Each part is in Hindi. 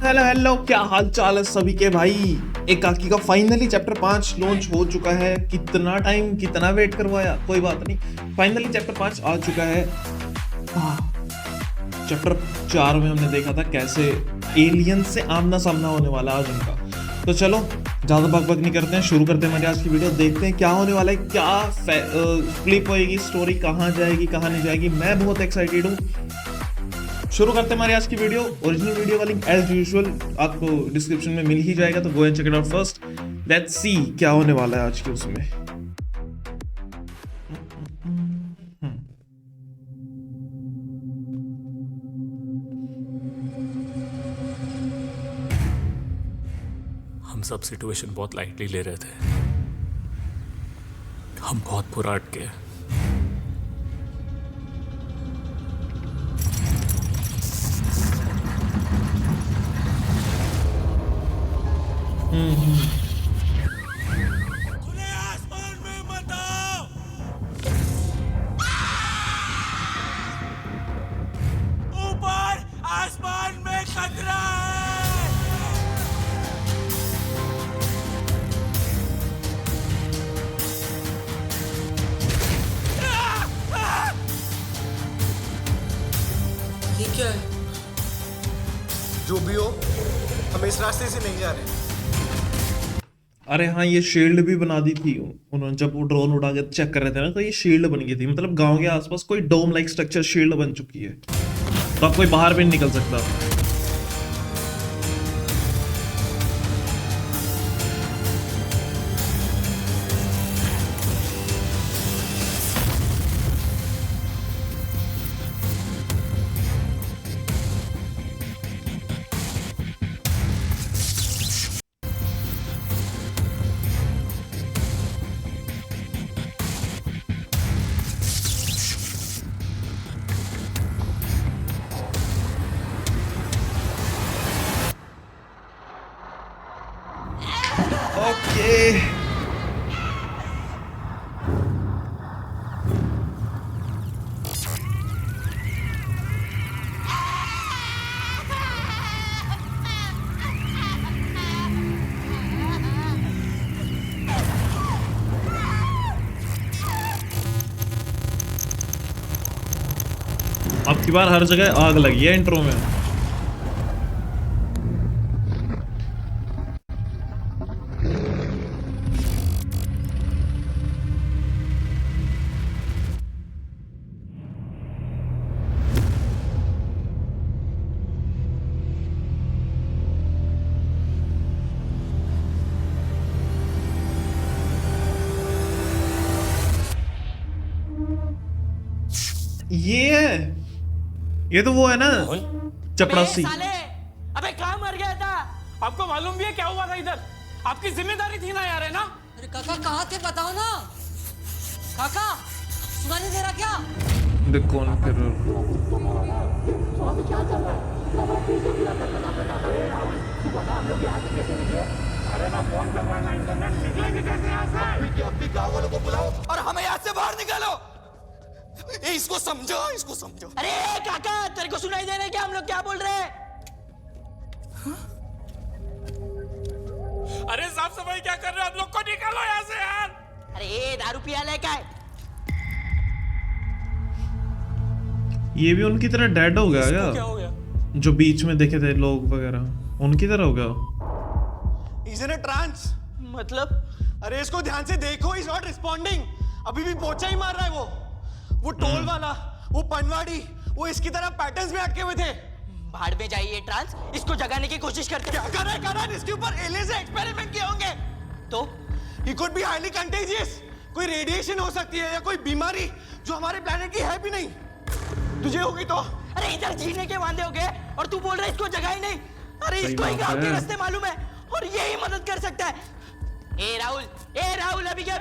हेलो हेलो, क्या हाल चाल है सभी के भाई। एकाकी का फाइनली चैप्टर 5 लॉन्च हो चुका है। कितना टाइम, कितना वेट करवाया, कोई बात नहीं, फाइनली चैप्टर 5 आ चुका है। चैप्टर 4 में हमने देखा था कैसे एलियन से आमना सामना होने वाला आज उनका। तो चलो ज़्यादा बकबक नहीं करते हैं, शुरू करते हैं हमारी आज की वीडियो। देखते हैं क्या होने वाला है, क्या फ्लिप होएगी स्टोरी, कहाँ जाएगी कहाँ नहीं जाएगी। मैं बहुत एक्साइटेड हूँ। शुरू करते हैं हमारी आज की वीडियो। ओरिजिनल वीडियो का लिंक एज यूजुअल आपको डिस्क्रिप्शन में मिल ही जाएगा, तो go and check it out first. Let's see क्या होने वाला है आज के उसमें। हम सब सिचुएशन बहुत लाइटली ले रहे थे। हम बहुत बुरा अटके। खुले आसमान में मत आओ। ऊपर आसमान में खतरा है। ये क्या है? जो भी हो, हम इस रास्ते से नहीं जा रहे। अरे हाँ, ये शील्ड भी बना दी थी उन्होंने जब वो ड्रोन उड़ा के चेक कर रहे थे ना, तो ये शील्ड बन गई थी। मतलब गांव के आसपास कोई डोम लाइक स्ट्रक्चर शील्ड बन चुकी है, तो अब कोई बाहर भी नहीं निकल सकता। ओके अब की बार हर जगह आग लगी है इंट्रो में। ये है, ये तो वो है ना चपड़ासी। साले, अबे कहाँ मर गया था? आपको मालूम भी है क्या हुआ था इधर? आपकी जिम्मेदारी थी ना यार, है ना? अरे काका कहाँ थे बताओ ना। काका सुना नहीं दे रहा क्या? देख कौन फिर और हमें यहाँ से बाहर निकालो। इसको समझो, इसको समझो। अरे काका, तेरे को सुनाई दे रहा है क्या हम लोग क्या बोल रहे हैं? अरे साफ सफाई क्या कर रहे हो? हम लोग को निकालो यहाँ से यार। अरे ये दारू पिया लेका है। ये भी उनकी तरह डेड हो गया क्या क्या? हो गया? जो बीच में देखे थे लोग वगैरह, उनकी तरह हो गया। Is in a trance. मतलब अरे इसको ध्यान से देखो, इज नॉट रिस्पॉन्डिंग। अभी भी पोचा ही मार रहा है वो टोल वाला, वो पनवाड़ी, वो इसकी तरह पैटर्न्स में अटके हुए थे। भाड़ में जाइए ट्रांस, इसको जगाने की कोशिश करते क्या कर रहा है करण? इसके ऊपर एलियन से एक्सपेरिमेंट किए होंगे। तो he could be highly contagious. कोई रेडिएशन हो सकती है या कोई बीमारी जो हमारे प्लेनेट की है भी नहीं। तुझे होगी तो? अरे इधर जीने के वादे हो गए और तू बोल रहा है इसको जगा ही नहीं। अरे सही इसको ही बात गांव के है। रास्ते मालूम है और यही मदद कर सकता है। ए राहुल अभी क्या?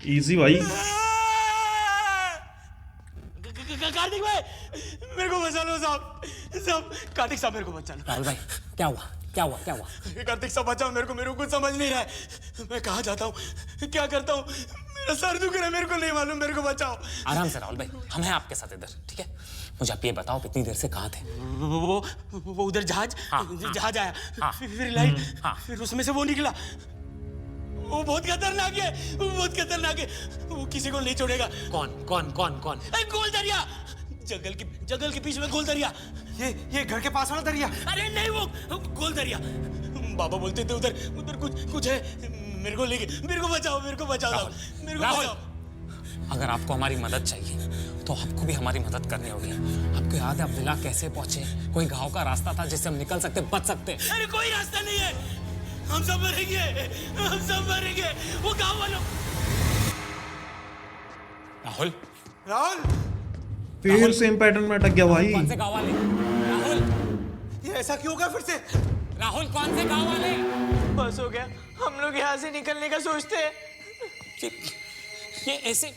इजी भाई। कार्तिक भाई मेरे को बचा लो साहब, साहब कार्तिक साहब मेरे को बचा लो। राहुल भाई क्या हुआ क्या हुआ क्या हुआ? कार्तिक साहब बचाओ मेरे को कुछ समझ नहीं रहा है। मैं कहाँ जाता हूँ, क्या करता हूँ, मेरा सर दुख रहा है, मेरे को नहीं मालूम, मेरे को बचाओ। आराम से राहुल भाई, हम हैं आपके साथ इधर, ठीक है? मुझे आप ये बताओ कितनी देर से कहाँ थे? वो उधर जहाज जहाज आया, फिर लाइट, फिर उसमें से वो निकला। वो बहुत खतरनाक है, वो बहुत खतरनाक है, वो किसी को नहीं छोड़ेगा। कौन कौन कौन कौन? गोल दरिया, जंगल के बीच में गोल दरिया। ये घर के पास वाला दरिया। अरे नहीं, वो गोल दरिया। बाबा बोलते थे उधर उधर कुछ है। मेरे को बचाओ, मेरे को बचाओ। अगर आपको हमारी मदद चाहिए तो आपको भी हमारी मदद करनी होगी। आपको याद है आप विला कैसे पहुंचे? कोई गांव का रास्ता था जिससे हम निकल सकते, बच सकते। अरे कोई रास्ता नहीं है, हम सब मरेंगे। वो गांव वालों। राहुल, राहुल, फिर सेम पैटर्न में अटक गया भाई। कौन से गांव वाले? राहुल, ये ऐसा क्यों होगा फिर से? राहुल कौन से गांव वाले? बस हो गया, हम लोग यहाँ से निकलने का सोचते हैं। ये ऐसे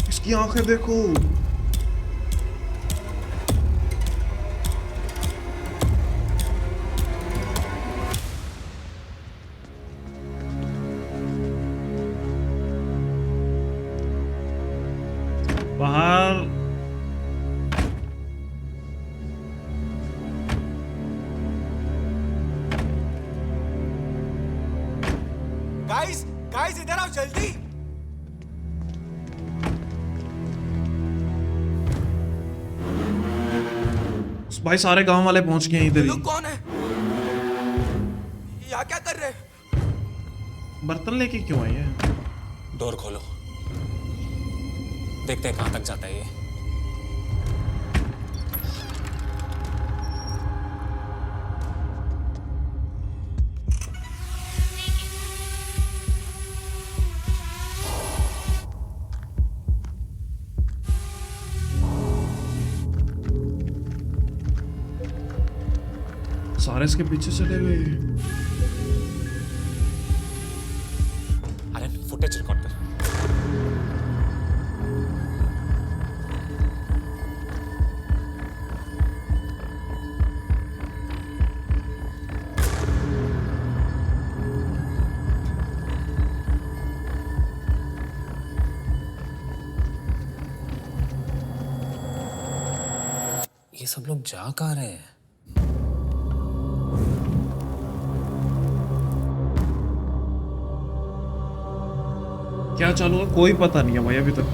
इसकी आंखें देखो। बाहर गाइस इधर आओ जल्दी। भाई सारे गांव वाले पहुंच गए हैं इधर ही। कौन है? यहाँ क्या कर रहे हैं? बर्तन लेके क्यों आए हैं? डोर खोलो, देखते हैं कहां तक जाता है ये। सारे इसके पीछे चले गए। अरे फुटेज रिकॉर्ड कर। ये सब लोग जा कहाँ रहे हैं? क्या चालू है कोई पता नहीं है भाई अभी तक।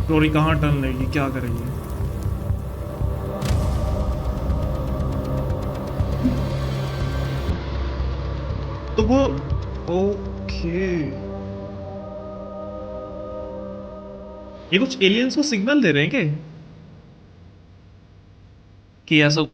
स्टोरी कहाँ टर्न लेगी, क्या करेगी। तो वो ओके, ये कुछ एलियंस को सिग्नल दे रहे हैं क्या कि ऐसा?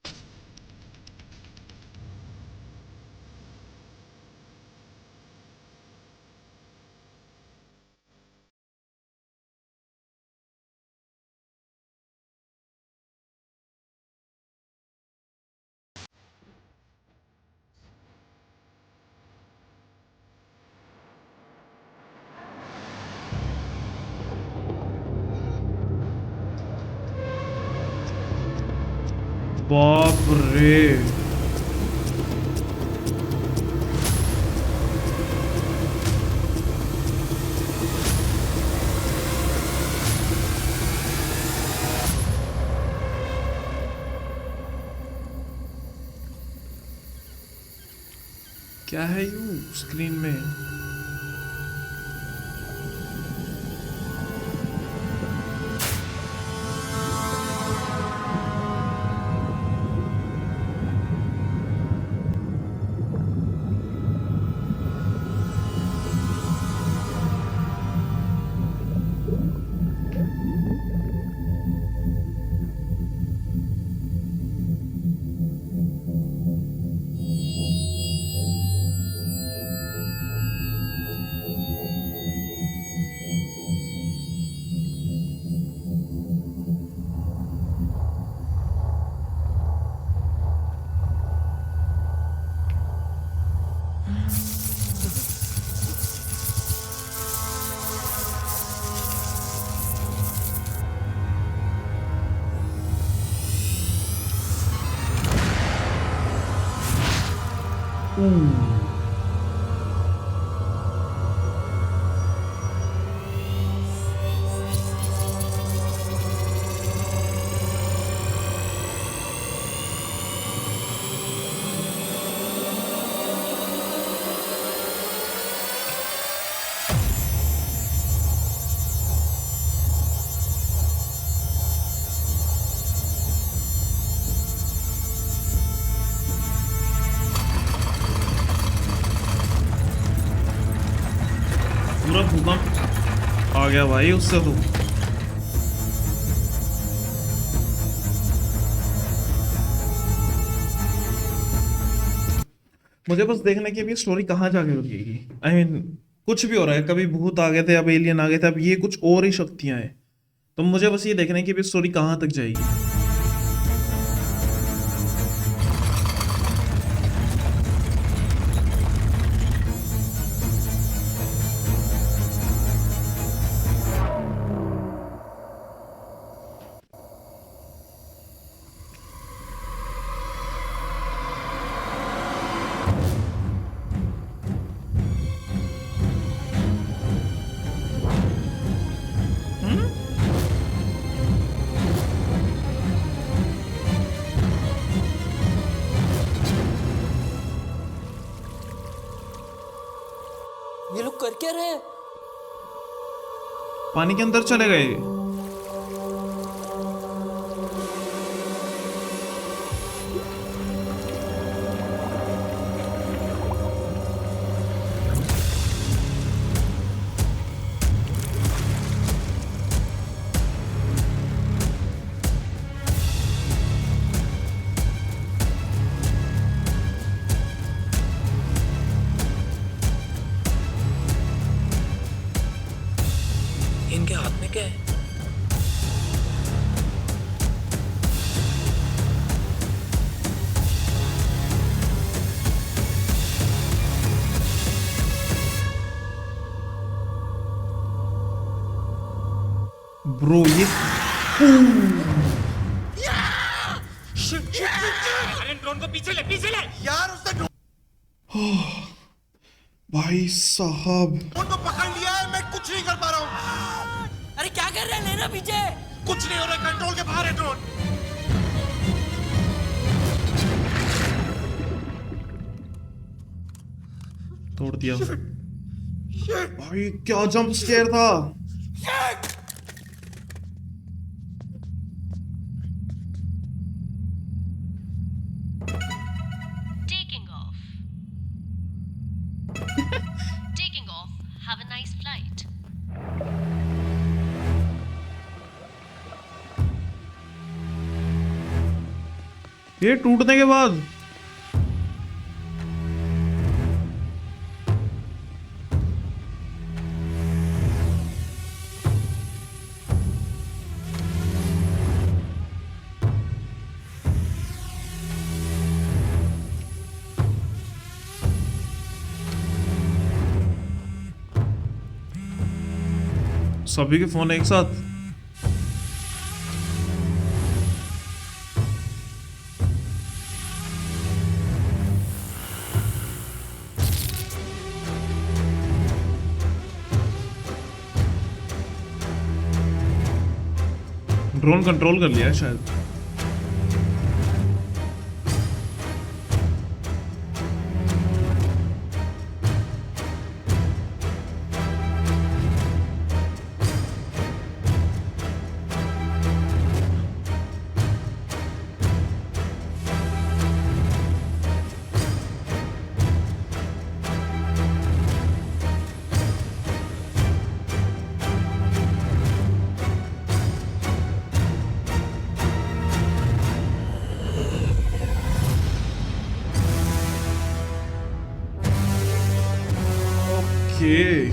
बाप रे, क्या है यू स्क्रीन में? पूरा भूकंप आ गया भाई उससे तो। मुझे बस देखना कि अभी स्टोरी कहाँ जाके रुकेगी। आई मीन कुछ भी हो रहा है, कभी भूत आ गए थे, अब एलियन आ गए थे, अब ये कुछ और ही शक्तियां हैं। तो मुझे बस ये देखना है कि अभी स्टोरी कहाँ तक जाएगी। ये लोग कर क्या रहे हैं? पानी के अंदर चले गए। इनके हाथ में क्या है? ब्रो ये अरे ड्रोन को पीछे ले यार उसने भाई साहब ड्रोन को पकड़ लिया है, मैं कुछ नहीं कर पा रहा हूँ। अरे क्या कर रहे हैं? लेना पीछे। कुछ नहीं हो रहा, कंट्रोल के बाहर है ड्रोन। तोड़ दिया भाई, क्या जंप स्केयर था। Taking off. Taking off. Have a nice flight. ये टूटने के बाद सभी के फोन एक साथ। ड्रोन कंट्रोल कर लिया है शायद। Okay.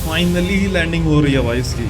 फाइनली लैंडिंग हो रही है भाई इसकी।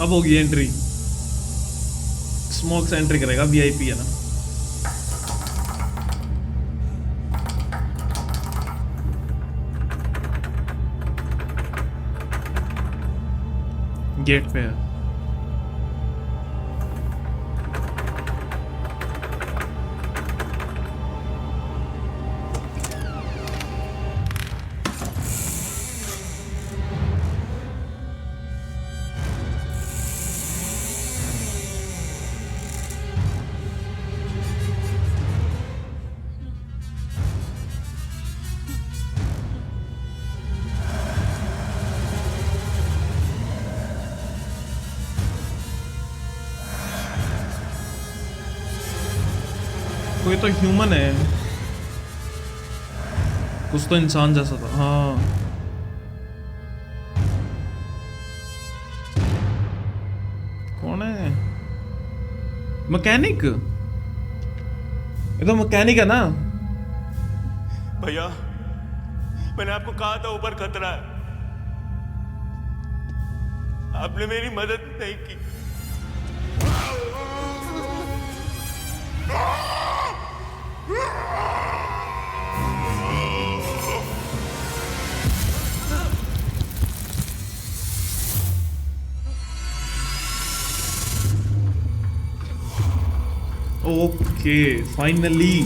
अब होगी एंट्री। स्मोक से एंट्री करेगा, वीआईपी है ना। गेट पे है। कोई तो ह्यूमन है, कुछ तो इंसान जैसा था। हाँ कौन है? मैकेनिक। ये तो मैकेनिक है ना। भैया मैंने आपको कहा था ऊपर खतरा है, आपने मेरी मदद नहीं की। Okay finally.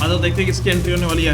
तो देखते हैं किसकी एंट्री होने वाली है।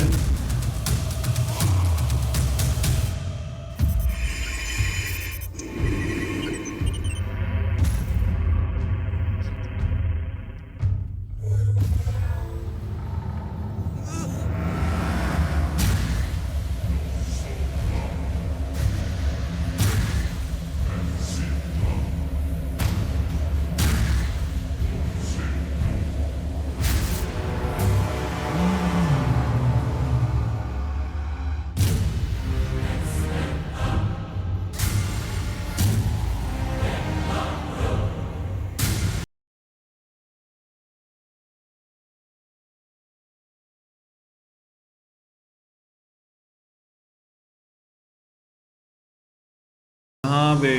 हाँ बे,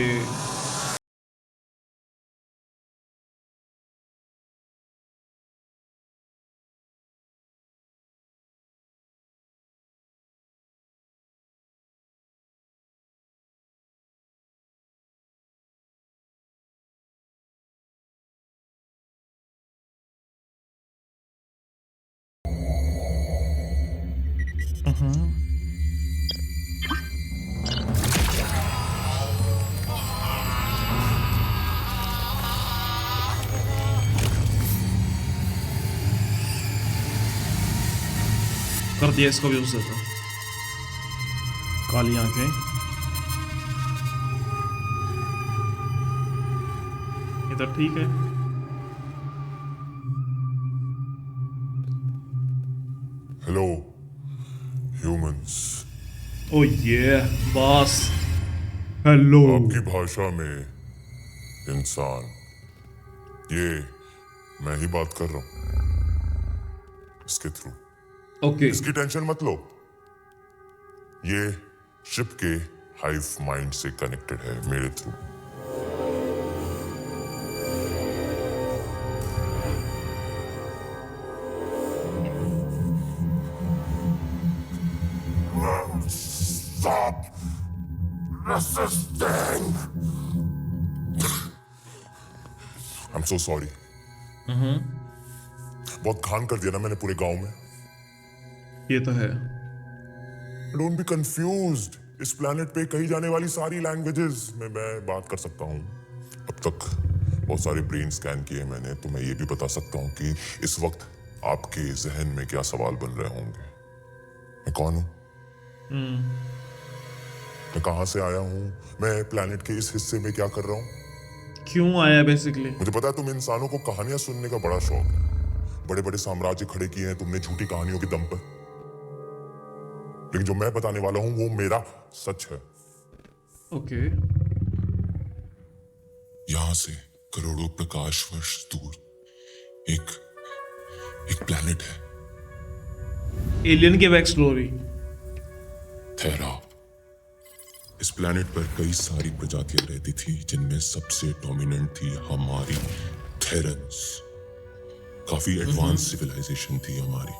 कर दिया इसको भी उससे। तो काली आंखें, ये तो ठीक है। हेलो ह्यूमंस, ओ ये बॉस, हेलो। आपकी भाषा में इंसान, ये मैं ही बात कर रहा हूं इसके थ्रू। ओके इसकी टेंशन मत लो, ये शिप के हाइव माइंड से कनेक्टेड है मेरे through. Stop resisting. I'm so sorry. बहुत घान कर दिया ना मैंने पूरे गांव में। ये तो है। डोंट बी कंफ्यूज्ड, इस प्लेनेट पे कही जाने वाली सारी लैंग्वेजेस में मैं बात कर सकता हूँ। अब तक बहुत सारे ब्रेन स्कैन किए मैंने, तो मैं ये भी बता सकता हूँ कि इस वक्त आपके जहन में क्या सवाल बन रहे होंगे। मैं कौन हूँ, मैं कहाँ से आया हूँ, मैं प्लेनेट के इस हिस्से में क्या कर रहा हूँ, क्यों आया बेसिकली। मुझे पता है तुम इंसानों को कहानियां सुनने का बड़ा शौक है। बड़े बड़े साम्राज्य खड़े किए हैं तुमने झूठी कहानियों के दम पर, लेकिन जो मैं बताने वाला हूं वो मेरा सच है। ओके यहां से करोड़ों प्रकाश वर्ष दूर एक एक प्लैनेट है, एलियन की बैक स्टोरी। थेरा। इस प्लैनेट पर कई सारी प्रजातियां रहती थी, जिनमें सबसे डोमिनेंट थी हमारी थेरन्स। काफी एडवांस सिविलाइजेशन थी हमारी,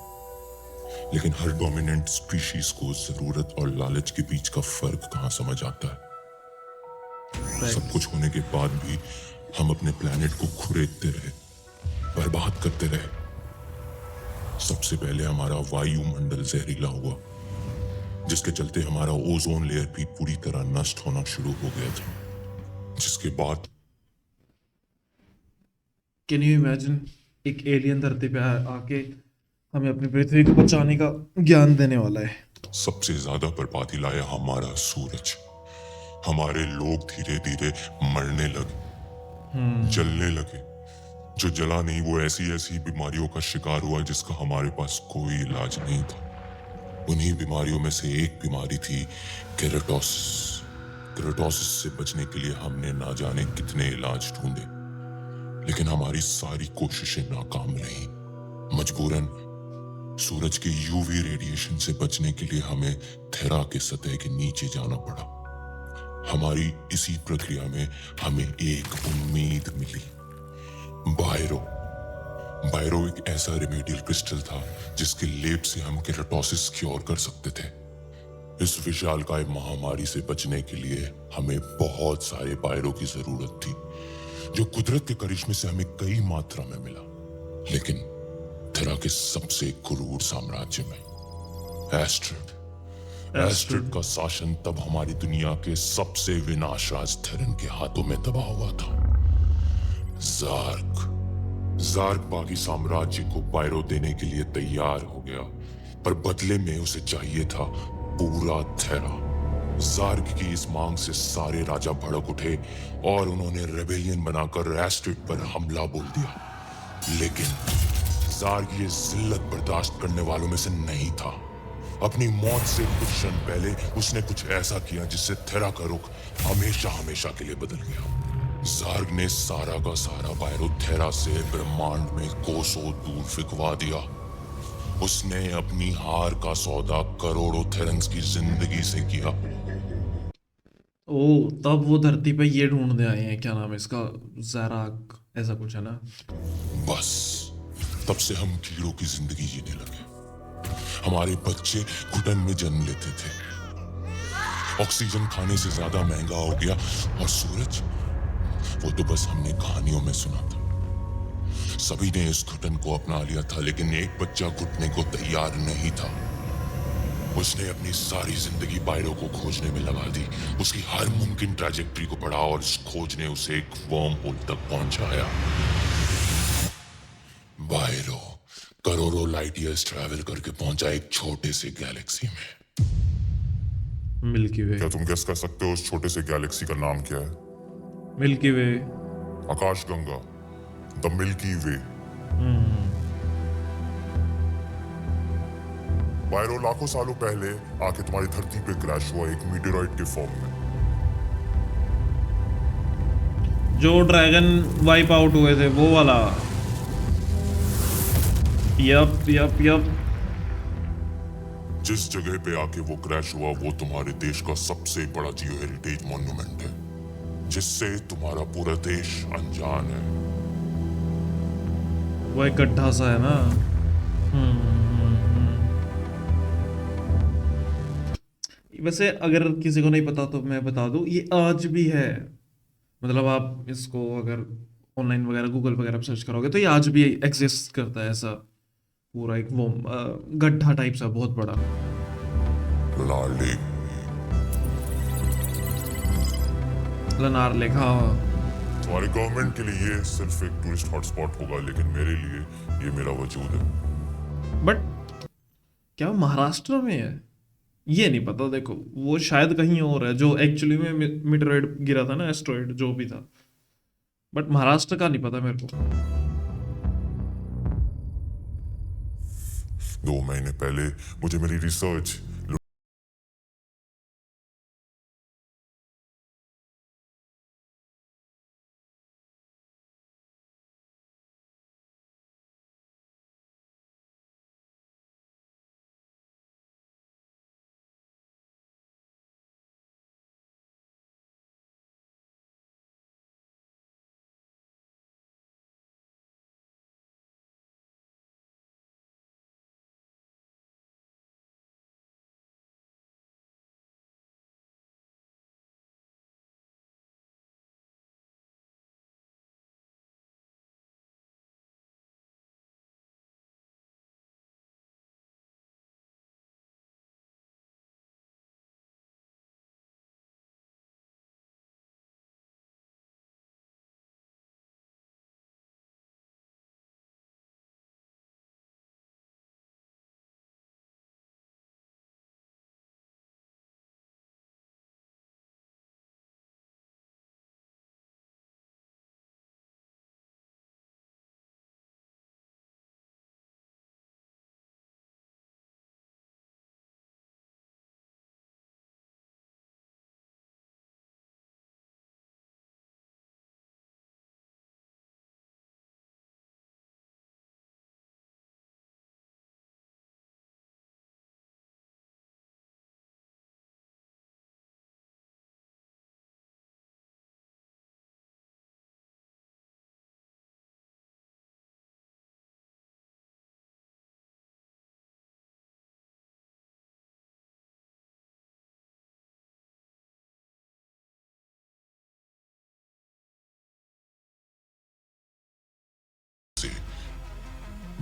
लेकिन हर डोमिनेंट स्पीशीज को जरूरत और लालच के बीच का फर्क कहां समझ आता है। सब कुछ होने के बाद भी हम अपने प्लैनेट को खुरेदते रहे, बर्बाद करते रहे। सबसे पहले हमारा वायुमंडल जहरीला हुआ, जिसके चलते हमारा ओजोन लेयर भी पूरी तरह नष्ट होना शुरू हो गया था। जिसके बाद कैन यू इमेजिन, एक एलियन धरती पे आके हमें अपनी पृथ्वी को बचाने का ज्ञान देने वाला है। सबसे ज्यादा बर्बादी लाया हमारा सूरज। हमारे लोग धीरे धीरे मरने लगे, जलने लगे। जो जला नहीं वो ऐसी ऐसी बीमारियों का शिकार हुआ जिसका हमारे पास कोई इलाज नहीं था। उन्हीं बीमारियों में से एक बीमारी थी केराटोसिस। केराटोसिस से बचने के लिए हमने ना जाने कितने इलाज ढूंढे, लेकिन हमारी सारी कोशिशें नाकाम रहीं। मजबूरन सूरज के यूवी रेडिएशन से बचने के लिए हमें थेरा के सतह के नीचे जाना पड़ा। हमारी इसी प्रक्रिया में हमें एक उम्मीद मिली, बायरो। बायरो एक ऐसा रेमेडियल क्रिस्टल था जिसके लेप से हम केराटोसिस क्योर कर सकते थे। इस विशालकाय महामारी से बचने के लिए हमें बहुत सारे बायरो की जरूरत थी, जो कुदरत के करिश्मे से हमें कई मात्रा में मिला। लेकिन थेरा के सबसे क्रूर साम्राज्य में एस्ट्रिड का शासन तब हमारी दुनिया के सबसे विनाशराज थेरन के हाथों में दबा हुआ था। जार्क बाकी साम्राज्य को बायरो देने के लिए तैयार हो गया, पर बदले में उसे चाहिए था पूरा थेरा। जार्क की इस मांग से सारे राजा भड़क उठे और उन्होंने रेबेलियन बनाकर एस्ट्रिड पर हमला बोल दिया। लेकिन जार्क ये जिल्लत बर्दाश्त करने वालों में से नहीं था। अपनी मौत से कुछ क्षण पहले उसने कुछ ऐसा किया जिससे थेरा का रुख हमेशा हमेशा के लिए बदल गया। जार्क ने सारा का सारा बायरो थेरा से ब्रह्मांड में कोसों दूर फिकवा दिया। उसने अपनी हार का सौदा करोड़ों थेरन्स की जिंदगी से किया। ओ, तब वो धरती पे ये ढूंढने आए हैं, क्या नाम है इसका, ज़राक ऐसा कुछ है ना। बस तब से हम कीड़ों की जिंदगी जीने लगे। हमारे बच्चे घुटन में जन्म लेते थे। ऑक्सीजन खाने से ज्यादा महंगा हो गया, और सूरज, वो तो बस हमने कहानियों में सुना था। सभी ने इस घुटन को अपना लिया था, लेकिन एक बच्चा घुटने को तैयार नहीं था। उसने अपनी सारी जिंदगी बायरो को खोजने में लगा दी। उसकी हर मुमकिन ट्रैजेक्टरी को पढ़ा और इस खोज ने उसे एक वर्म होल तक पहुंचाया। बायरो करोड़ों लाइट ईयर्स ट्रैवल करके पहुंचा एक छोटे से गैलेक्सी में। मिल्की वे। क्या तुम गेस कर सकते हो उस छोटे से गैलेक्सी का नाम क्या है? मिल्की वे। आकाशगंगा, द मिल्की वे। बायरो लाखों सालों पहले आके तुम्हारी धरती पे क्रैश हुआ, एक मीटेरॉइड के फॉर्म में। जो ड्रैगन वाइप आउट हुए थे वो वाला। यप। जिस जगह पे आके वो क्रैश हुआ वो तुम्हारे देश का सबसे बड़ा जियो हेरिटेज मॉन्यूमेंट है, जिससे तुम्हारा पूरा देश अनजान है। वो एक गड्ढा सा है ना। वैसे अगर किसी को नहीं पता तो मैं बता दूं, ये आज भी है। मतलब आप इसको अगर ऑनलाइन वगैरह गूगल वगैरह सर्च करोगे तो ये आज भी एग्जिस्ट करता है, ऐसा पूरा एक वो गड्ढा टाइप सा बहुत बड़ा। लनार लेक। हाँ, तुम्हारे गवर्नमेंट के लिए ये सिर्फ एक टूरिस्ट हॉटस्पॉट होगा, लेकिन मेरे लिए ये मेरा वजूद है। बट क्या वो महाराष्ट्र में है ये नहीं पता। देखो वो शायद कहीं और है, जो एक्चुअली में मीटरॉइड गिरा था ना, एस्ट्रॉइड जो भी था, बट महाराष्ट्र का नहीं पता मेरे को। 2 महीने पहले मुझे मेरी रिसर्च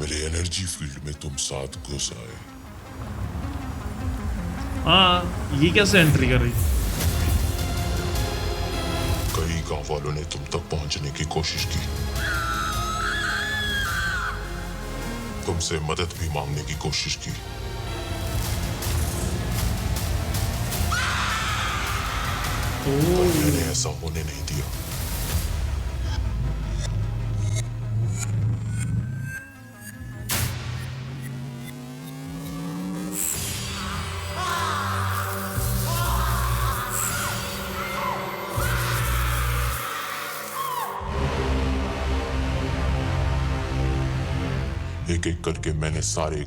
मेरे एनर्जी फील्ड में तुम साथ घुस आए। हाँ, ये कैसे एंट्री कर रही? कई गांव वालों ने तुम तक पहुंचने की कोशिश की, तुमसे मदद भी मांगने की कोशिश की, पर मैंने ऐसा होने नहीं दिया। एक एक करके मैंने सारे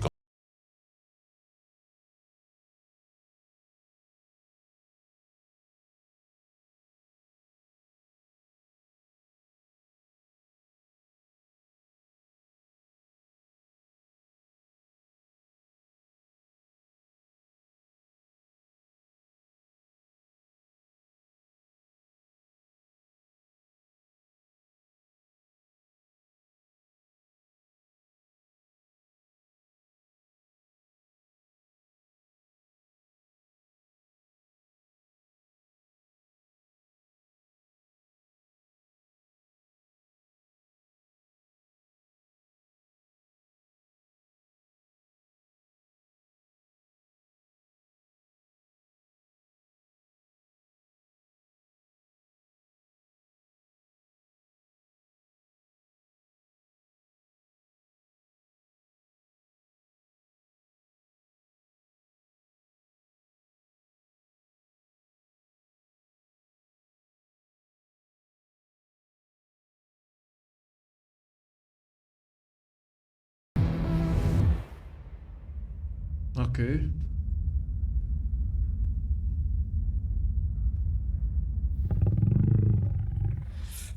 ओके,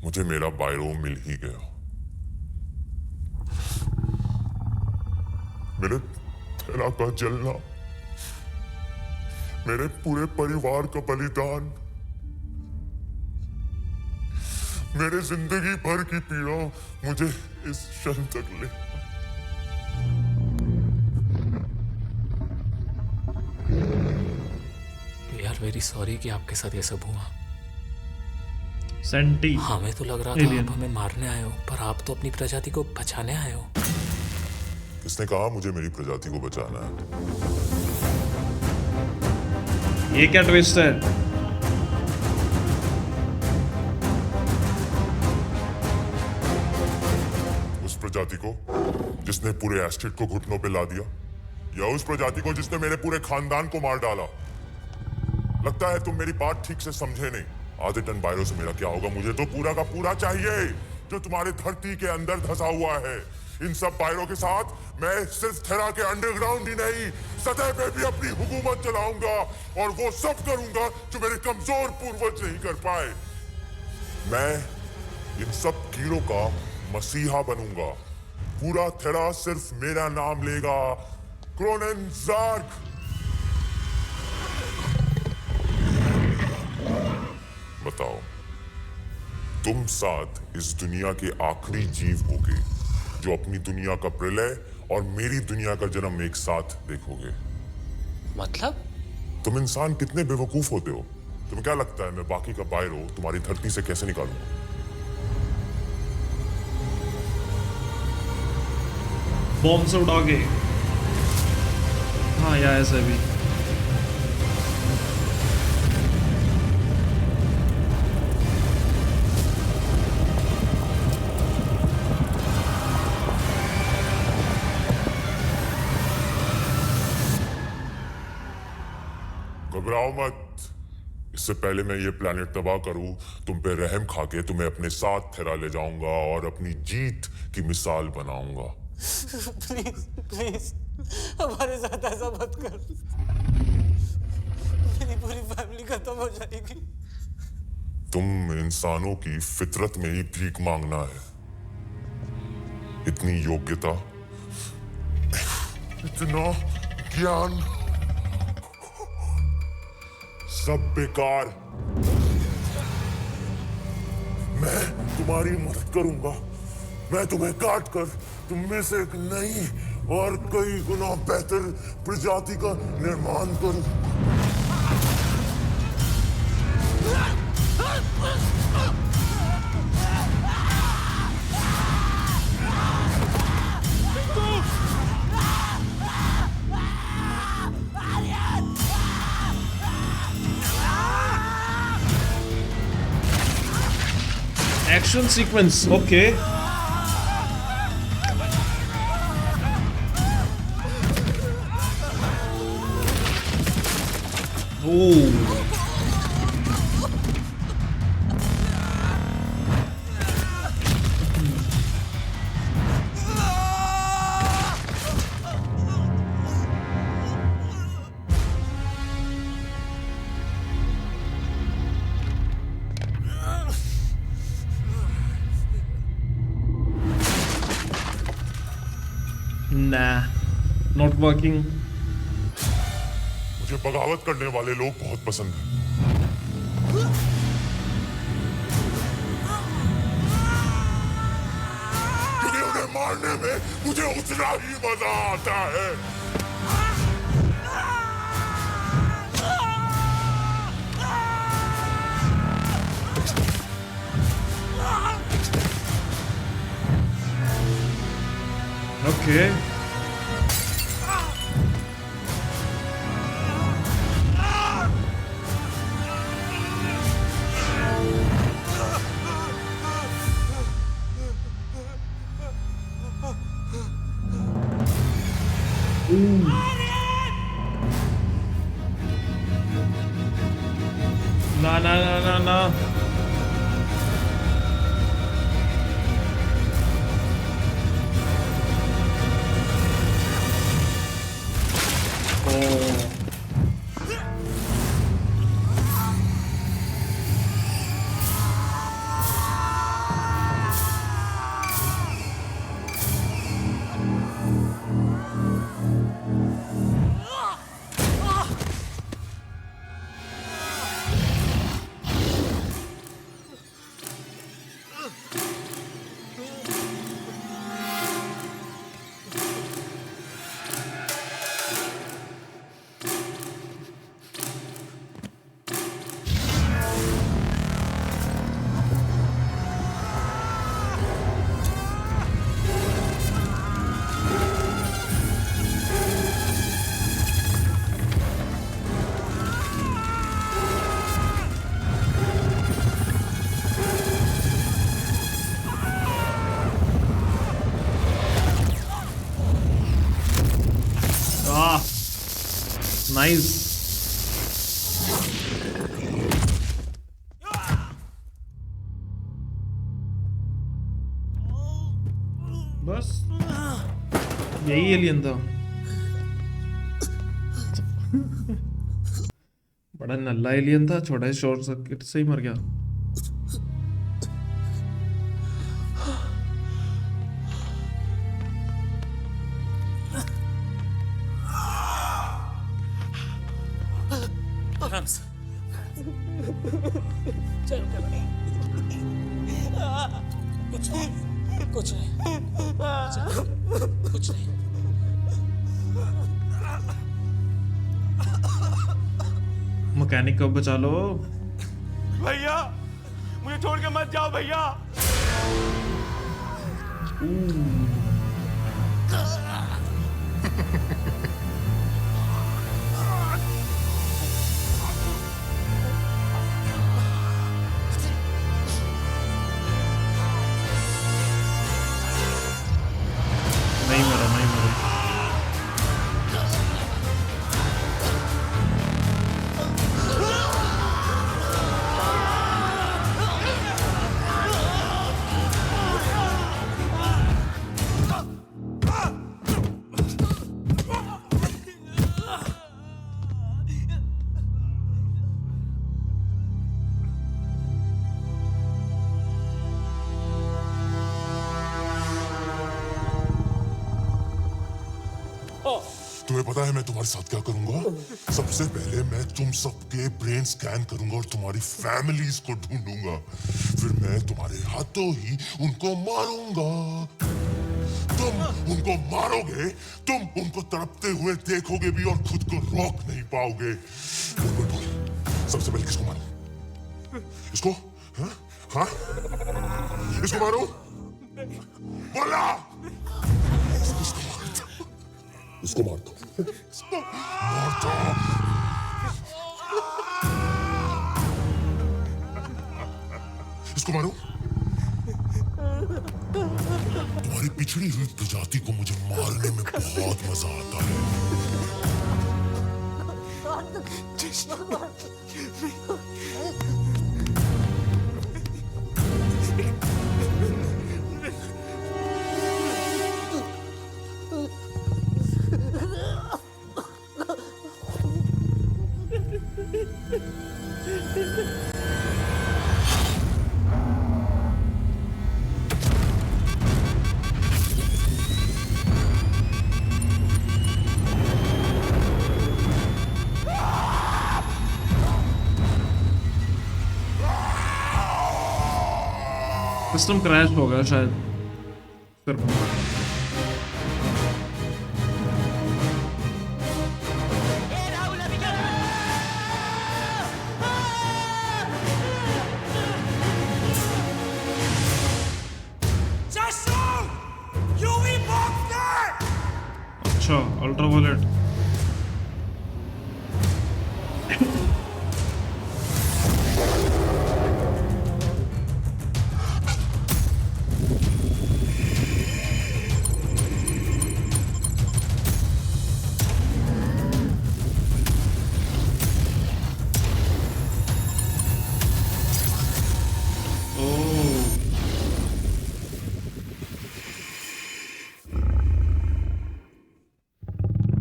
मुझे मेरा बायरो मिल ही गया। मेरे थैला का जलना, मेरे पूरे परिवार का बलिदान, मेरे जिंदगी भर की पीड़ा मुझे इस क्षण तक ले। वी आर वेरी सॉरी कि आपके साथ ये सब हुआ। सेंटी हमें तो लग रहा था Alien. आप हमें मारने आए हो, पर आप तो अपनी प्रजाति को बचाने आए हो। किसने कहा मुझे मेरी प्रजाति को बचाना है? ये क्या ट्विस्ट है? उस प्रजाति को जिसने पूरे एस्टेट को घुटनों पे ला दिया, या उस प्रजाति को जिसने मेरे पूरे खानदान को मार डाला? लगता है तुम मेरी बात ठीक से समझे नहीं। आधे टन बायरो से मेरा क्या होगा? मुझे तो पूरा का पूरा चाहिए जो तुम्हारे धरती के अंदर धंसा हुआ है। इन सब बायरों के साथ मैं सिर्फ थेरा के अंडरग्राउंड ही नहीं, सतह पे भी अपनी हुकूमत चलाऊंगा, और वो सब करूंगा जो मेरे कमजोर पूर्वज नहीं कर पाए। मैं इन सब कीड़ों का मसीहा बनूंगा। पूरा थेरा सिर्फ मेरा नाम लेगा, क्रोनन ज़ार्ग। बताओ, तुम साथ इस दुनिया के आखिरी जीव होगे जो अपनी दुनिया का प्रलय और मेरी दुनिया का जन्म एक साथ देखोगे। मतलब? तुम इंसान कितने बेवकूफ होते हो। तुम्हें क्या लगता है मैं बाकी का बायरो तुम्हारी धरती से कैसे निकालूंगा? बॉम्ब से उड़ा के। हाँ, या ऐसे भी। घबराओ मत। इससे पहले मैं ये प्लेनेट तबाह करूं, तुम पे रहम खा के तुम्हें अपने साथ थेरा ले जाऊंगा और अपनी जीत की मिसाल बनाऊंगा। प्लीज प्लीज हमारे साथ ऐसा मत कर। मेरी पूरी फैमिली खत्म हो जाएगी। तुम इंसानों की फितरत में ही भीख मांगना है। इतनी योग्यता, इतना ज्ञान, सब बेकार। मैं तुम्हारी मदद करूंगा। मैं तुम्हें काट कर तुम में से एक नई और कई गुना बेहतर प्रजाति का निर्माण करूं। Action sequence, okay. Oh. Nah, not working. मुझे बगावत करने वाले लोग बहुत पसंद हैं। क्योंकि उन्हें मारने में मुझे उतना ही मजा आता है। Okay. No. Nice. बस यही एलियन था। बड़ा नल्ला एलियन था, छोटा शॉर्ट सर्किट से ही मर गया। आराम से। कुछ नहीं। मैकेनिक को बचा लो। भैया मुझे छोड़ के मत जाओ भैया। नहीं मरा। तुम्हें पता है मैं तुम्हारे साथ क्या करूंगा? सबसे पहले मैं तुम सबके ब्रेन स्कैन करूंगा और तुम्हारी फैमिलीज को ढूंढूंगा। फिर मैं तुम्हारे हाथों ही उनको मारूंगा। तुम उनको मारोगे, तुम उनको तड़पते हुए देखोगे भी और खुद को रोक नहीं पाओगे। बोल, सबसे पहले किसको मारूं? इसको? हाँ? इसको मारूं? बोला! इसको मार दो। मार दो। इसको मारूं? तुम्हारी पिछड़ी हुई प्रजाति को मुझे मारने में बहुत मजा आता है। सिस्टम क्रैश हो गया शायद फिर। अच्छा, अल्ट्रावायलेट।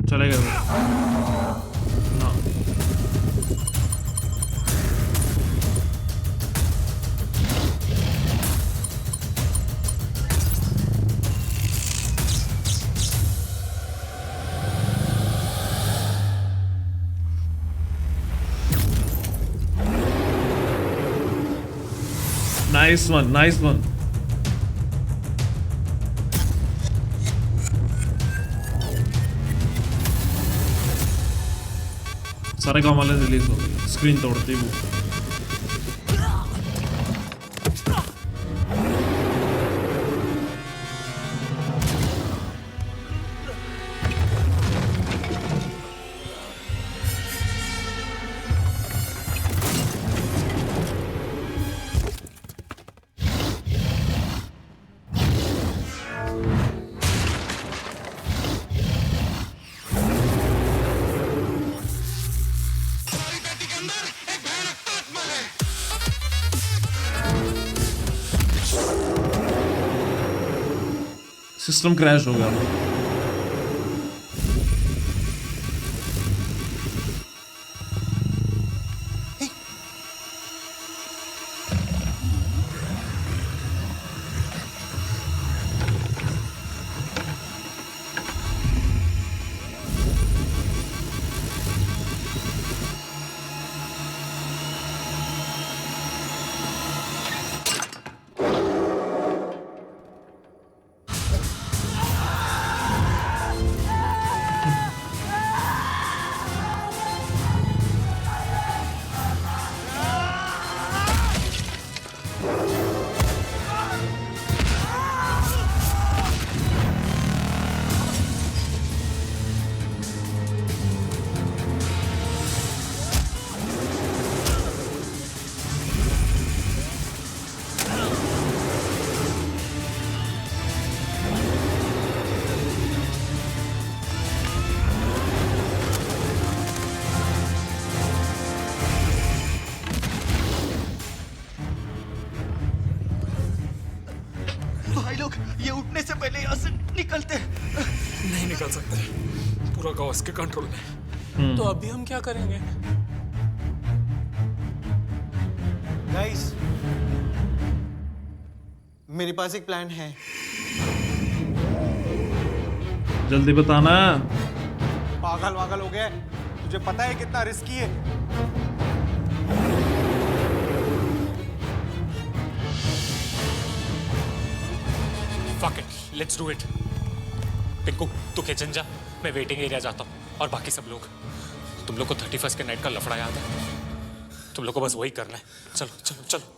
चले गए ना। Nice one, nice one. सारे काम वाले रिलीज हो गए, स्क्रीन तोड़ती वो। सिस्टम क्रैश हो गया। भाई लोग ये उठने से पहले यहाँ से निकलते नहीं निकल सकते, पूरा गांव इसके कंट्रोल में। तो अभी हम क्या करेंगे? गाइस, मेरे पास एक प्लान है। जल्दी बताना। पागल वागल हो गया? तुझे पता है कितना रिस्की है? Fuck it, let's do it. Tinku तू किचन जा, मैं वेटिंग एरिया जाता हूँ। और बाकी सब लोग, तुम लोग को 31st के नाइट का लफड़ा याद है? तुम लोग को बस वही करना है। चलो चलो चलो।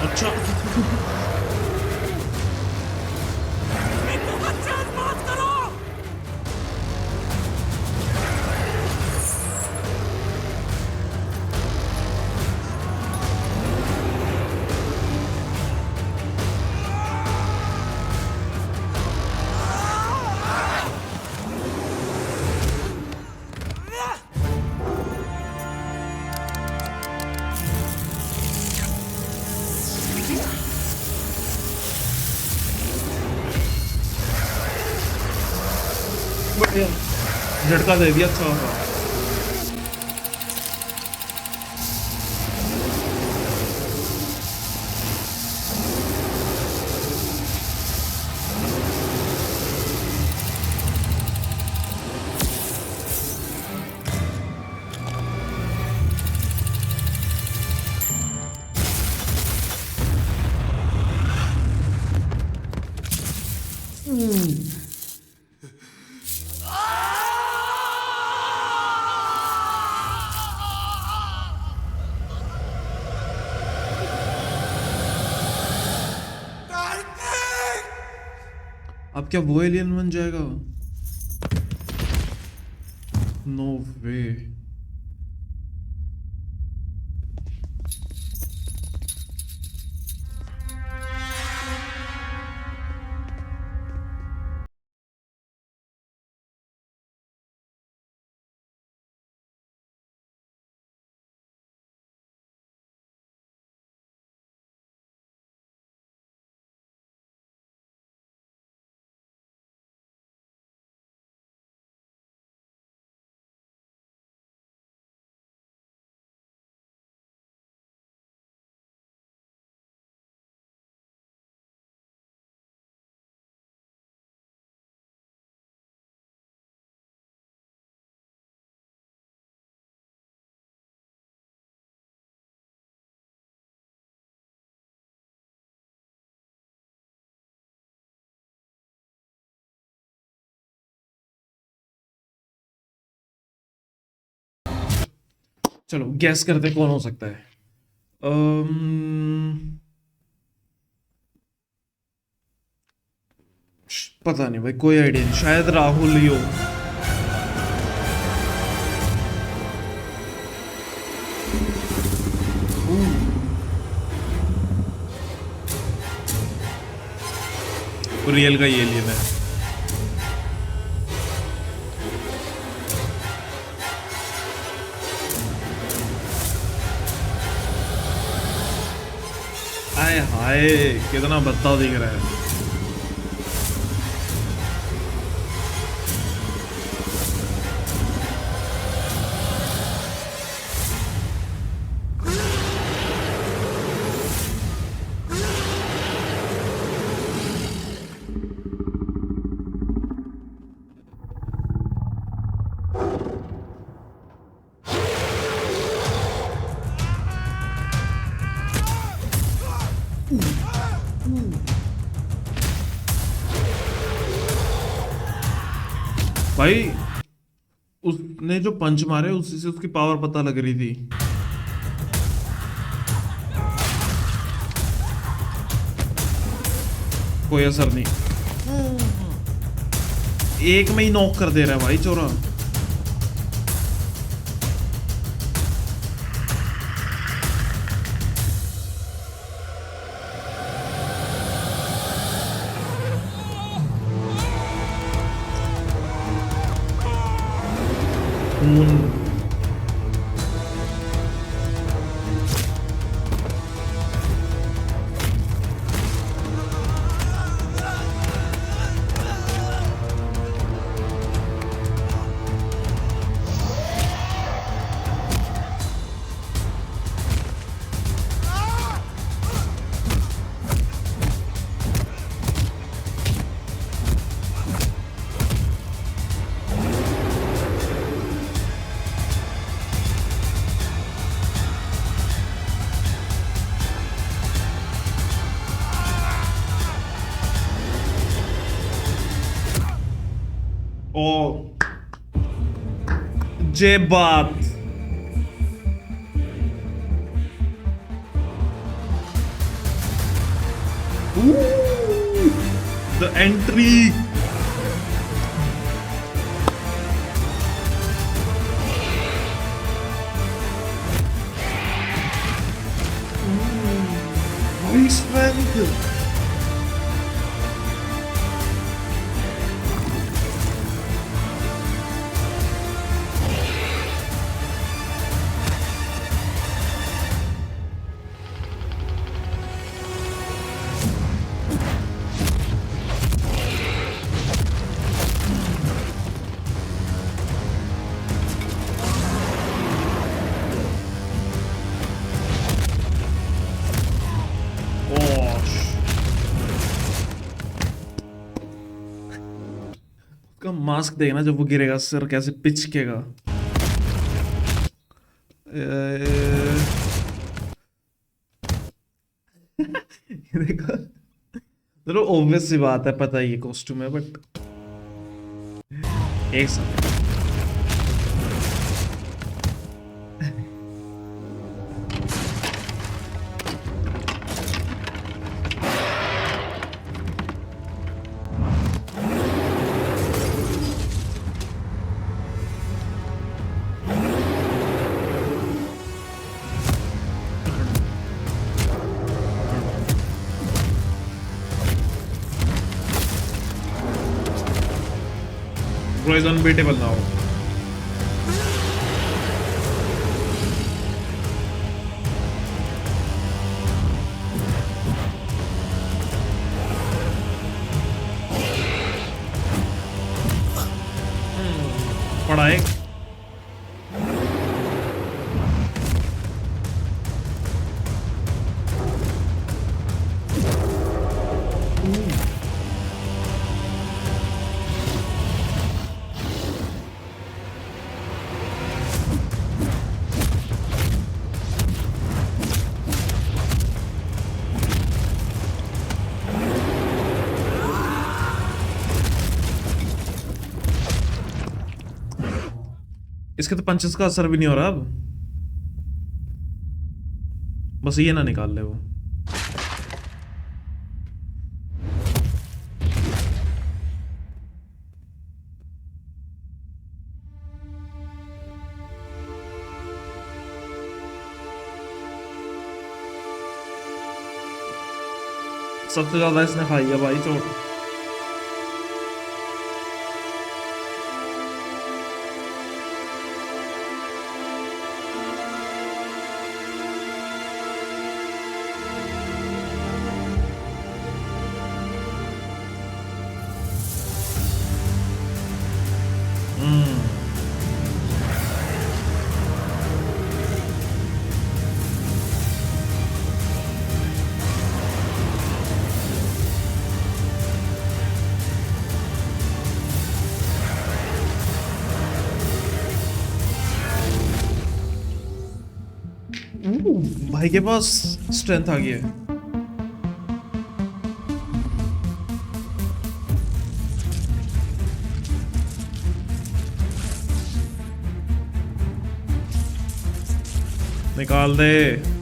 अच्छा बढ़िया, झटका दे दिया। अच्छा होगा। अब क्या वो एलियन बन जाएगा? नो वे। चलो गैस करते कौन हो सकता है। पता नहीं भाई, कोई आइडिया नहीं। शायद राहुल ही हो। रियल का ये एलियन है। हाय हाय, कितना बदलाव दिख रहा है। भाई उसने जो पंच मारे उसी से उसकी पावर पता लग रही थी। कोई असर नहीं, एक में ही नॉक कर दे रहा है भाई चोरा। खून। ओ जे बात। The entry. स्ट्रेंथ। का मास्क देखना जब वो गिरेगा, सर कैसे पिचकेगा। ये देखो, चलो ऑब्वियस सी बात है, पता ही ये कॉस्ट्यूम है, बट एक second. Bro is unbeatable now. पड़ा एक। इसके तो पंचेस का असर भी नहीं हो रहा अब, बस ये ना निकाल ले वो। सबसे ज्यादा इसने खाई है भाई चोट। भाई के पास स्ट्रेंथ आ गया है। निकाल दे।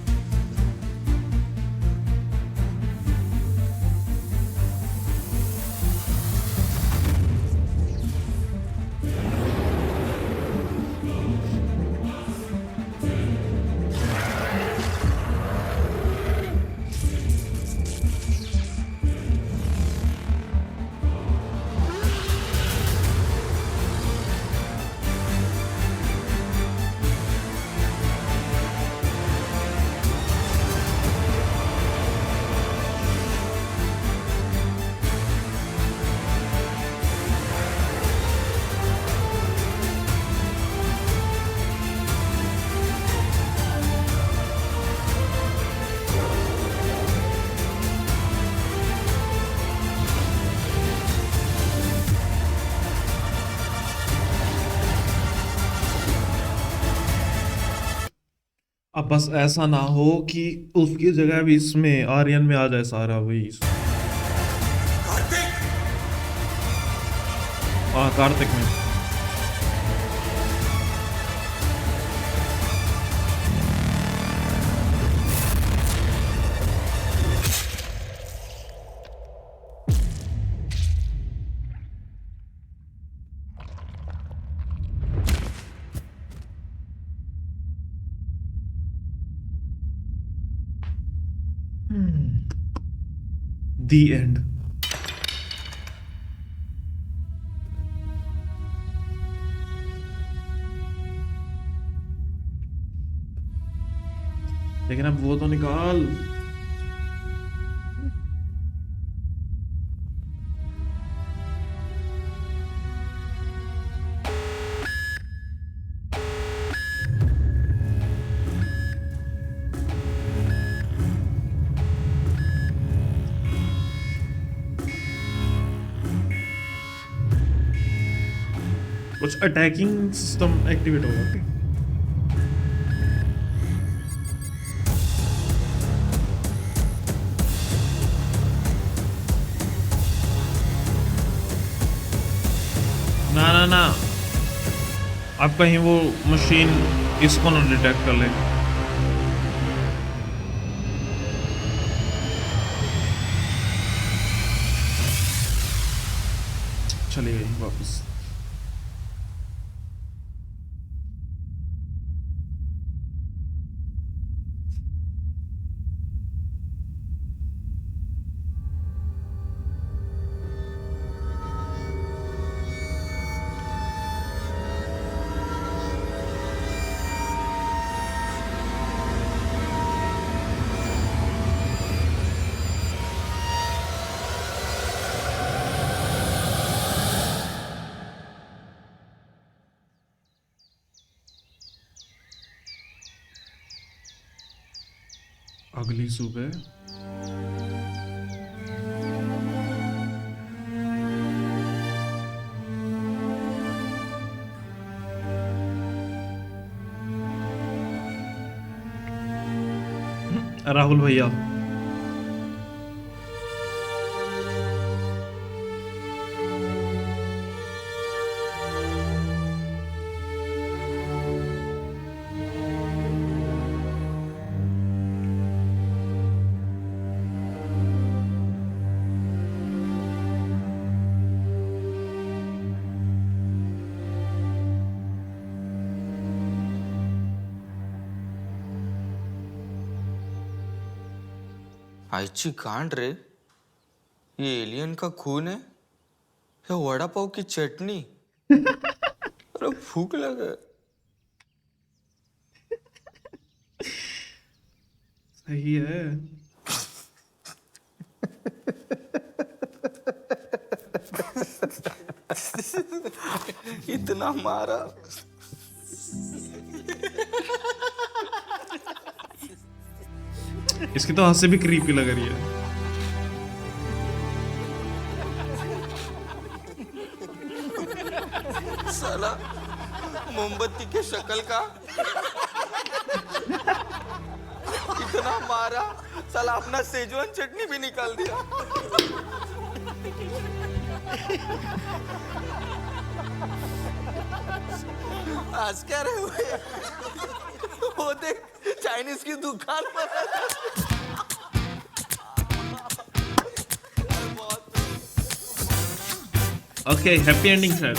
अब बस ऐसा ना हो कि उसकी जगह भी इसमें आर्यन में आ जाए सारा वही। हाँ कार्तिक में। The end. लेकिन अब वो तो निकाल। कुछ अटैकिंग सिस्टम एक्टिवेट होगा। ना ना ना, अब कहीं वो मशीन इसको ना डिटेक्ट कर ले। चली गई वापस। अगली सुबह राहुल भैया आईची गांड रे, ये एलियन का खून है या वड़ा पाव की चटनी? अरे भूख लगे। सही है। इतना मारा। इसकी तो हंसी भी क्रीपी लग रही है। साला मोमबत्ती के शक्ल का इतना मारा, साला अपना सेजवान चटनी भी निकाल दिया। आज क्या रहे हुए? वो देख चाइनीज की दुकान पर। ओके हैप्पी एंडिंग शायद।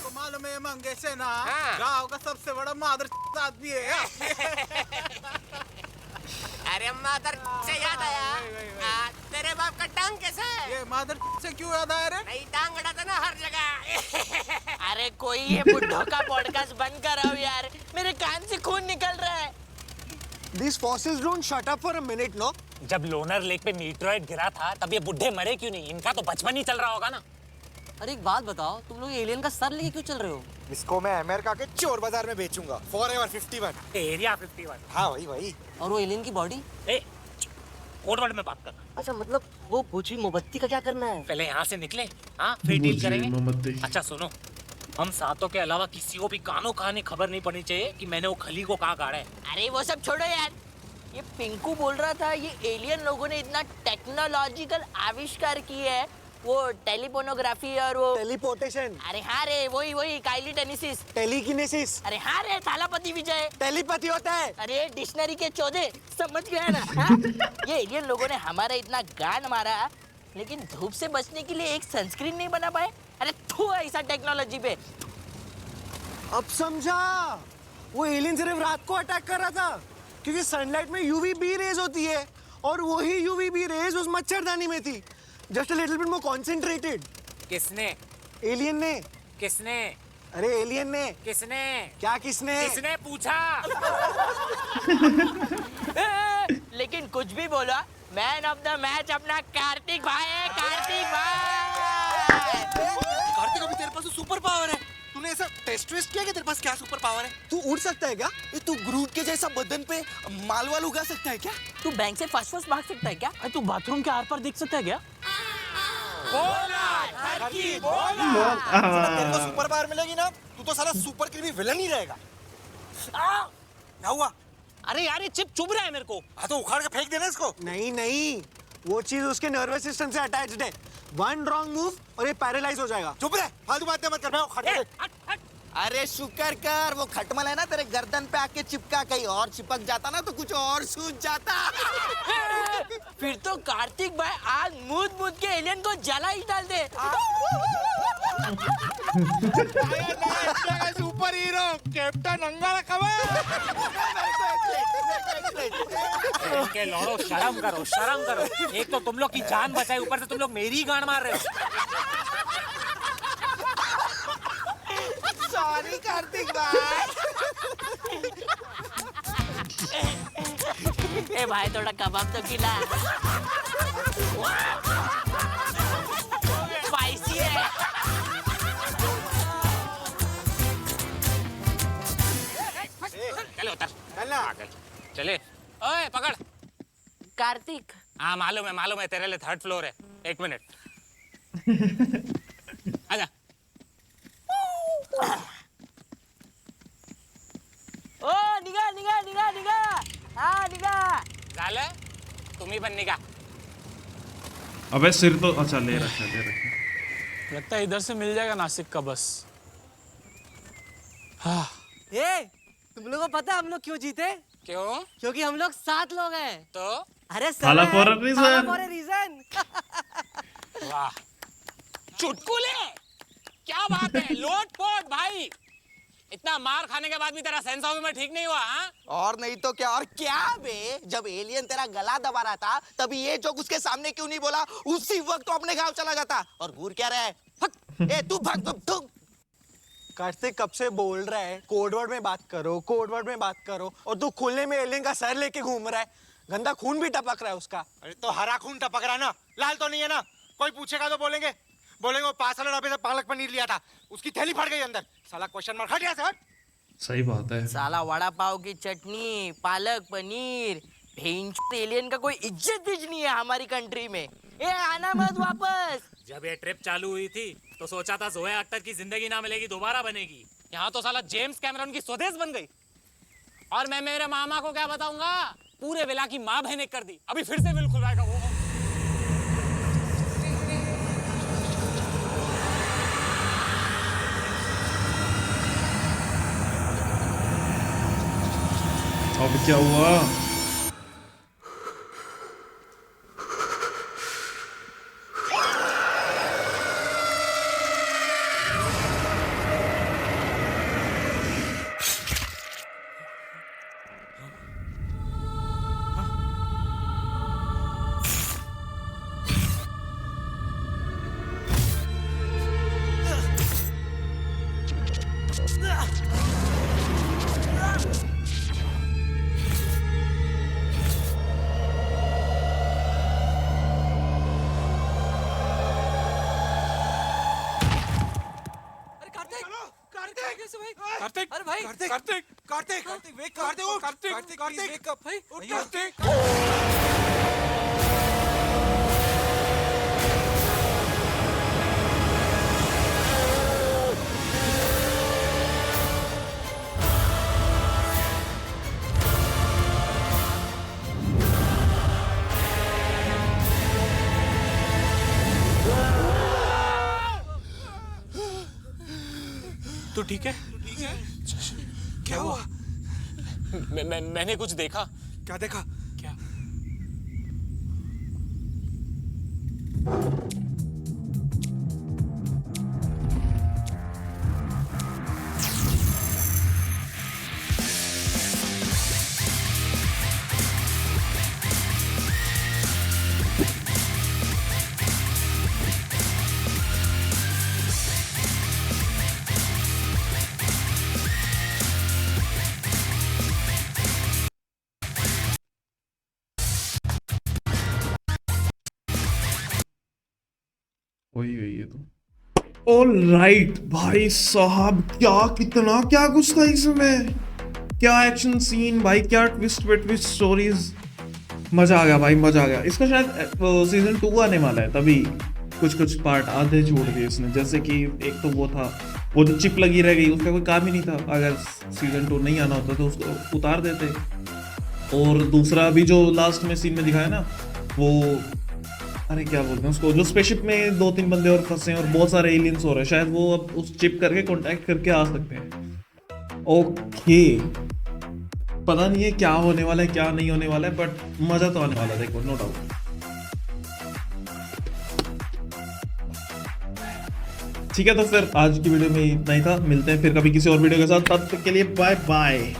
को मालूम है मंगेश है ना, गांव का सबसे बड़ा मादर आदमी है। अरे मादर से याद आया, तेरे बाप का टांग कैसा है? ये मादर से क्यों याद आया रे? नहीं टांग अड़ाता ना हर जगह। अरे कोई ये बुड्ढों का पॉडकास्ट बंद कराओ यार, मेरे कान से खून निकल रहा है। These fossils don't shut up for a minute, no? जब लोनर लेक पे मीटरॉइड गिरा था तब ये बुढ़े मरे क्यों नहीं? इनका तो बचपन ही चल रहा होगा ना। अरे एक बात बताओ, तुम लोग एलियन का सर लेके क्यों चल रहे हो? इसको मैं अमेरिका के चोर बाजार में बेचूंगा। Forever 51। एरिया 51। हाँ वही। और वो एलियन की बॉडी? कोड वर्ड में बात करना। अच्छा मतलब वो पूछी मोमबत्ती का क्या करना है? पहले यहाँ से निकले, हाँ फिर डील करेंगे। मोमबत्ती। अच्छा सुनो, हम सातों के अलावा किसी को भी कानों कान खबर नहीं पड़नी चाहिए कि मैंने वो खली को कहाँ गाड़ा है। अरे वो सब छोड़ो यार, ये पिंकू बोल रहा था ये एलियन लोगों ने इतना टेक्नोलॉजिकल आविष्कार किए है, वो टेलीपोनोग्राफी और वो टेलीपोर्टेशन, अरे हाँ रे वही काइली टेनिसिस, टेलीकिनेसिस, अरे हाँ रे थालापति विजय, टेलीपैथी होता है। अरे डिक्शनरी के चौधे समझ गया ना हाँ? ये एलियन लोगों ने हमारा इतना गांड मारा लेकिन धूप से बचने के लिए एक सनस्क्रीन नहीं बना पाए। अरे थू ऐसा टेक्नोलॉजी पे। अब समझा, वो एलियन सिर्फ रात को अटैक कर रहा था क्योंकि सनलाइट में यूवीबी रेज होती है और वही यूवीबी रेज उस मच्छरदानी में थी, just a little bit more concentrated. किसने? एलियन ने। किसने? अरे एलियन ने। किसने? क्या किसने? किसने पूछा? लेकिन कुछ भी बोला, मैन ऑफ द मैच अपना कार्तिक भाई है, कार्तिक भाई। कार्तिक अभी तेरे पास तो सुपर पावर है, तूने ऐसा टेस्ट किया कि तेरे पास क्या सुपर पावर है? तू उड़ सकता है क्या? तू ग्रूट के जैसा बदन पे माल वाल उगा सकता है क्या? तू बैंक से फर्स्ट भाग सकता है क्या? अरे तू बाथरूम के आर पार देख सकता है क्या? तेरे को सुपर पावर मिलेगी ना, तू तो साला सुपर क्रीमी विलन ही रहेगा। क्या हुआ? अरे यार ये चिप चुभ रहा है मेरे को। हाँ तो उखाड़ के फेंक देना इसको। नहीं, वो चीज उसके नर्वस सिस्टम से अटैच्ड है। वन रॉन्ग मूव और ये पैरालाइज हो जाएगा। चुप रहे, फालतू बातें मत कर, मैं उखाड़ के अरे शुक्र कर वो खटमल है ना तेरे गर्दन पे आके चिपका, कहीं और चिपक जाता ना तो कुछ और सूझ जाता। फिर तो कार्तिक भाई आज मूद के एलियन को जला ही डाल दे। सुपर हीरो कैप्टन अंगारा के लौड़ो, शर्म करो। एक तो तुम लोग की जान बचाई, ऊपर से तुम लोग मेरी गांड मार रहे हो। सॉरी कार्तिक भाई। ए भाई थोड़ा कबाब तो खिला। स्पाइसी है। चले उतर, चले। ओए पकड़। कार्तिक। हाँ मालूम है तेरे लिए 3rd फ्लोर है। 1 मिनट। आजा। ओ निघा। हाँ निघा। झालं? तुम्ही पण निघा। अबे सिर तो अच्छा ले रखा। लगता है इधर से मिल जाएगा नासिक का बस। हाँ ए, तुम लोगों को पता है हम लोग क्यों जीते? क्यों? क्योंकि हम लोग 7 लोग हैं। तो अरे साला for a reason। For a reason. वाह, चुटकुले, क्या बात है। लोटपोट भाई, इतना मार खाने के बाद भी तेरा सेंस ऑफ ह्यूमर ठीक नहीं हुआ? हाँ, और नहीं तो क्या। और क्या बे, जब एलियन तेरा गला दबा रहा था तभी ये जोक उसके सामने क्यों नहीं बोला? उसी वक्त तो अपने गांव चला जाता। और घूर क्या रहा है? ए तू भाग तू। कार्तिक कब से बोल रहा है कोड वर्ड में बात करो, और तू खुले में एलियन का सर लेके घूम रहा है। गंदा खून भी टपक रहा है उसका। अरे तो हरा खून टपक रहा है ना, लाल तो नहीं है ना। कोई पूछेगा तो बोलेंगे वो 5 साल डब्बे से पालक पनीर लिया था, उसकी थैली फट गई अंदर। साला क्वेश्चन मार्क हट गया सर। सही बात है। साला वड़ा पाव की चटनी, पालक पनीर, भेंच एलियन का कोई इज्जत नहीं है हमारी कंट्री में। ए आना मत वापस। जब ये ट्रिप चालू हुई थी तो सोचा था जोया अख्तर की जिंदगी ना मिलेगी, दोबारा बनेगी। यहाँ तो साला जेम्स कैमरन की स्वदेश बन गई। और मैं मेरे मामा को क्या बताऊंगा, पूरे विला की माँ बहन एक कर दी। अभी फिर से विल खुलवाएगा वो। अब क्या हुआ? कार्तिक, अरे भाई कार्तिक, तू ठीक है? क्या हुआ? मैंने कुछ देखा। क्या देखा? क्या? वही वही है तो। ऑल राइट भाई साहब, क्या कुछ था इसमें, क्या एक्शन सीन भाई, क्या ट्विस्ट पे ट्विस्ट स्टोरीज, मजा आ गया भाई, मजा आ गया। इसका शायद सीजन 2 आने वाला है, तभी कुछ पार्ट आधे छोड़ दिए इसने। जैसे कि एक तो वो था, वो जो चिप लगी रह गई, उसका कोई काम ही नहीं था। अगर सीजन 2 नहीं आना होता तो उसको उतार देते। और दूसरा अभी जो लास्ट में सीन में दिखाया ना, वो अरे क्या बोलते हैं उसको, जो स्पेसशिप में 2-3 बंदे और फंसे हैं और बहुत सारे एलियंस हो रहे हैं, शायद वो अब उस चिप करके कांटेक्ट करके आ सकते हैं। ओके, पता नहीं है क्या होने वाला है क्या नहीं होने वाला है, बट मजा तो आने वाला है, देखो, नो डाउट। ठीक है, तो फिर आज की वीडियो में इतना ही था। मिलते हैं फिर कभी किसी और वीडियो के साथ, तब तक के लिए बाय बाय।